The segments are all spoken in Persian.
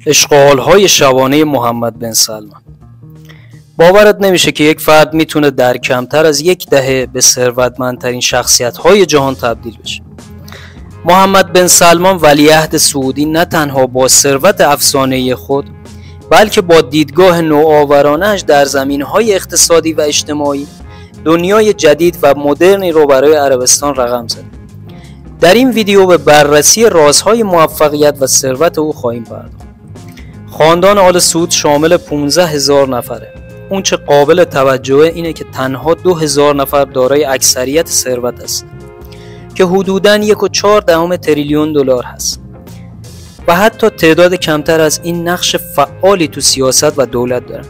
اشغال‌های شبانه محمد بن سلمان. باورت نمیشه که یک فرد میتونه در کمتر از یک دهه به ثروتمندترین شخصیت‌های جهان تبدیل بشه. محمد بن سلمان ولیعهد سعودی نه تنها با ثروت افسانه‌ای خود، بلکه با دیدگاه نوآورانه‌اش در زمینه‌های اقتصادی و اجتماعی دنیای جدید و مدرنی رو برای عربستان رقم زد. در این ویدیو به بررسی رازهای موفقیت و ثروت او خواهیم پرداخت. خاندان آل سعود شامل 15,000 نفره. اون چه قابل توجهه اینه که تنها 2,000 نفر دارای اکثریت ثروت هستند که حدوداً 1.4 تریلیون دلار هست و حتی تعداد کمتر از این نقش فعالی تو سیاست و دولت دارن.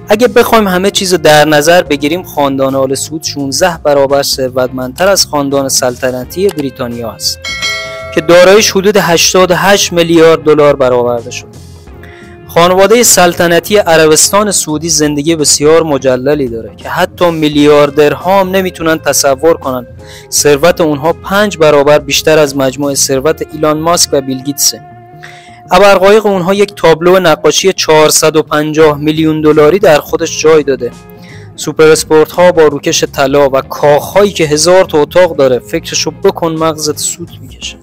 اگه بخوایم همه چیز در نظر بگیریم، خاندان آل سعود 16 برابر ثروتمندتر از خاندان سلطنتی بریتانیا است که داراییش حدود 88 میلیارد دلار برآورده شد. خانواده سلطنتی عربستان سعودی زندگی بسیار مجللی داره که حتی میلیاردرها هم نمیتونن تصور کنن ثروت اونها 5 برابر بیشتر از مجموع ثروت ایلان ماسک و بیل گیتسه. ابرقایق اونها یک تابلو نقاشی 450 میلیون دلاری در خودش جای داده. سوپر اسپورت ها با روکش طلا و کاخ هایی که 1000 تا اتاق داره، فکرشو بکن مغزت سوت میکشه.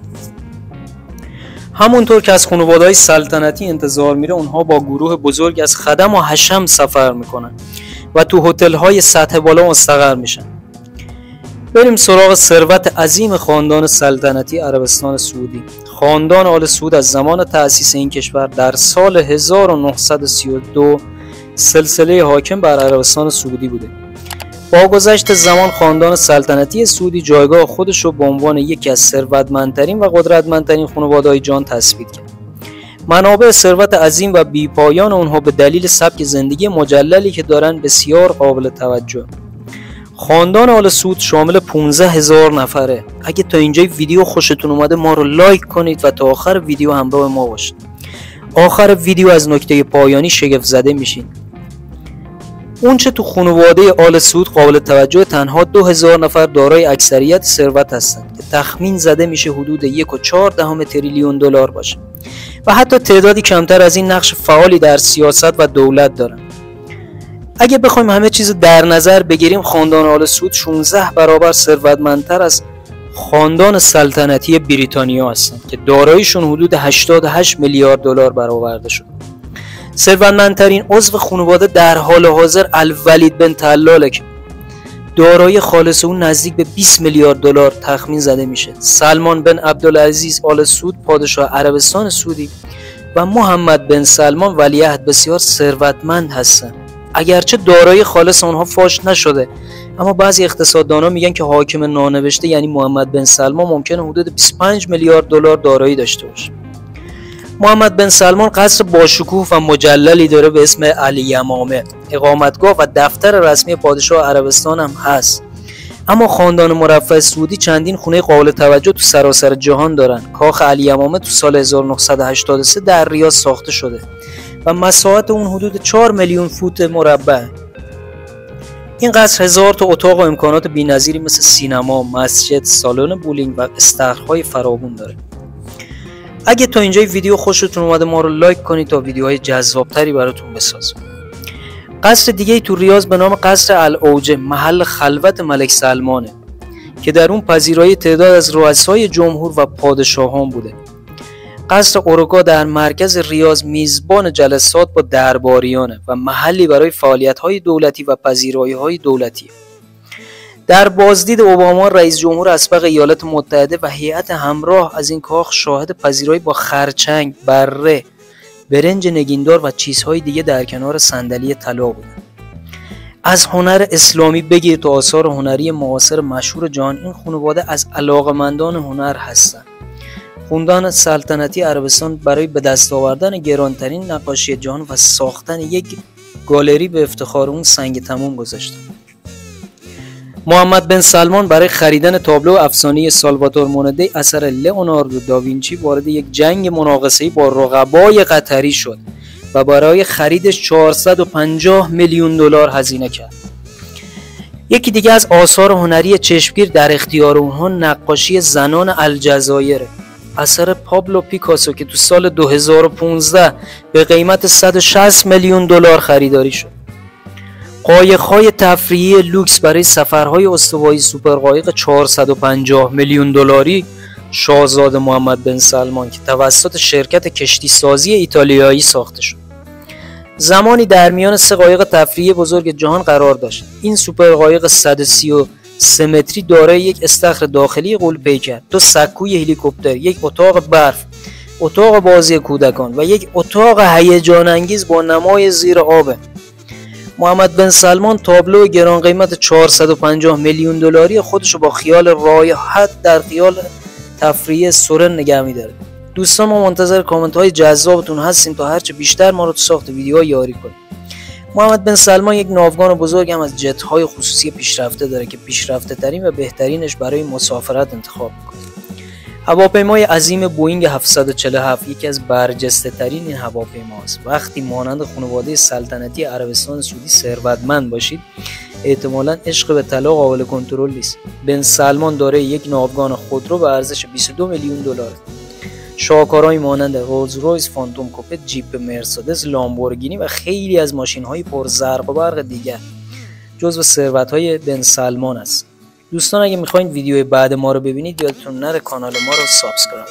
همونطور که از خانواده‌های سلطنتی انتظار میره، اونها با گروه بزرگ از خدم و حشم سفر میکنن و تو هتل‌های سطح بالا مستقر میشن. بریم سراغ ثروت عظیم خاندان سلطنتی عربستان سعودی. خاندان آل سعود از زمان تأسیس این کشور در سال 1932 سلسله حاکم بر عربستان سعودی بوده. با گذشت زمان خاندان سلطنتی سعودی جایگاه خودش رو به عنوان یکی از ثروتمندترین و قدرتمندترین خانواده‌های جهان تثبیت کرد. منابع ثروت عظیم و بی‌پایان اونها به دلیل سبک زندگی مجللی که دارن بسیار قابل توجه. خاندان آل سعود شامل 15,000 نفره. اگه تا اینجای ویدیو خوشتون اومده ما رو لایک کنید و تا آخر ویدیو همراه ما باشید. آخر ویدیو از نکته پایانی شگفت زده میشین. اون چه تو خانواده آل سعود قابل توجه، تنها 2,000 نفر دارای اکثریت ثروت هستند که تخمین زده میشه حدود 1.4 تریلیون دلار باشه و حتی تعدادی کمتر از این نقش فعالی در سیاست و دولت دارن. اگه بخوایم همه چیز در نظر بگیریم، خاندان آل سعود 16 برابر ثروتمندتر از خاندان سلطنتی بریتانیا هستند که داراییشون حدود 88 میلیارد دلار برآورده شد. ثروتمندترین عضو خانواده در حال حاضر الولید بن طلاله که دارایی خالص اون نزدیک به 20 میلیارد دلار تخمین زده میشه. سلمان بن عبدالعزیز آل سعود پادشاه عربستان سعودی و محمد بن سلمان ولیعهد بسیار ثروتمند هستند. اگرچه دارایی خالص اونها فاش نشده، اما بعضی اقتصاددانا میگن که حاکم نانوشته یعنی محمد بن سلمان ممکنه حدود 25 میلیارد دلار دارایی داشته باشه. محمد بن سلمان قصر باشکوه و مجللی داره به اسم الیمامه، اقامتگاه و دفتر رسمی پادشاه عربستان هم هست. اما خاندان مرفه سعودی چندین خونه قابل توجه تو سراسر جهان دارن. کاخ الیمامه تو سال 1983 در ریاض ساخته شده و مساحت اون حدود 4 میلیون فوت مربع. این قصر 1000 تا اتاق و امکانات بی‌نظیری مثل سینما، مسجد، سالن بولینگ و استخرهای فراوون داره. اگه تا اینجای ویدیو خوشتون اومده ما رو لایک کنید تا ویدیوهای جذابتری براتون بسازم. قصر دیگه تو ریاض به نام قصر العوجه محل خلوت ملک سلمانه که در اون پذیرایی تعداد از رؤسای جمهور و پادشاهان بوده. قصر اورگا در مرکز ریاض میزبان جلسات با درباریانه و محلی برای فعالیت‌های دولتی و پذیرایی‌های دولتی. در بازدید اوباما رئیس جمهور اسبق ایالات متحده و هیئت همراه از این کاخ شاهد پذیرایی با خرچنگ، بره، برنج نگیندار و چیزهای دیگه در کنار صندلی طلا بودند. از هنر اسلامی بگیر تا آثار هنری معاصر مشهور جهان، این خانواده از علاقه‌مندان هنر هستند. خاندان سلطنتی عربستان برای به دست آوردن گرانترین نقاشی جهان و ساختن یک گالری به افتخار اون سنگ تموم گذاشتند. محمد بن سلمان برای خریدن تابلو افسانه‌ای سالواتور موندی اثر لئوناردو داوینچی وارد یک جنگ مناقصه‌ای با رقبای قطری شد و برای خریدش 450 میلیون دلار هزینه کرد. یکی دیگه از آثار هنری چشمگیر در اختیار اونها نقاشی زنان الجزایر. اثر پابلو پیکاسو که تو سال 2015 به قیمت 160 میلیون دلار خریداری شد. قایق‌های تفریحی لوکس برای سفرهای استوایی سوپر قایق 450 میلیون دلاری شاهزاده محمد بن سلمان که توسط شرکت کشتی سازی ایتالیایی ساخته شد. زمانی در میان 3 قایق تفریحی بزرگ جهان قرار داشت. این سوپر قایق 133 متری دارای یک استخر داخلی غول‌پیکر، 2 سکوی هلیکوپتر، یک اتاق برف، اتاق بازی کودکان و یک اتاق هیجان انگیز با نمای زیر آب. محمد بن سلمان تابلو گران قیمت 450 میلیون دلاری خودش رو با خیال راحت در خیال تفریحی سورن نگه می‌داره. دوستان ما منتظر کامنت های جذابتون هستیم تا هرچه بیشتر ما رو تو ساخت ویدیوها یاری کنیم. محمد بن سلمان یک ناوگان بزرگ هم از جت های خصوصی پیشرفته داره که پیشرفته ترین و بهترینش برای مسافرت انتخاب میکنه. هواپیمای عظیم بوئینگ 747 یکی از برجسته ترین این هواپیماست. وقتی مانند خانواده سلطنتی عربستان سعودی ثروتمند باشید احتمالاً عشق به طلا قابل کنترل نیست. بن سلمان دارای یک ناوگان خودرو به ارزش 22 میلیون دلار. شاهکارهایی مانند رولز رویس، فانتوم کوپه، جیپ مرسدس، لامبورگینی و خیلی از ماشین‌های پرزرق و برق دیگر جزو ثروت‌های بن سلمان است. دوستان اگه می‌خواید ویدیوی بعد ما رو ببینید یادتون نره کانال ما رو سابسکرایب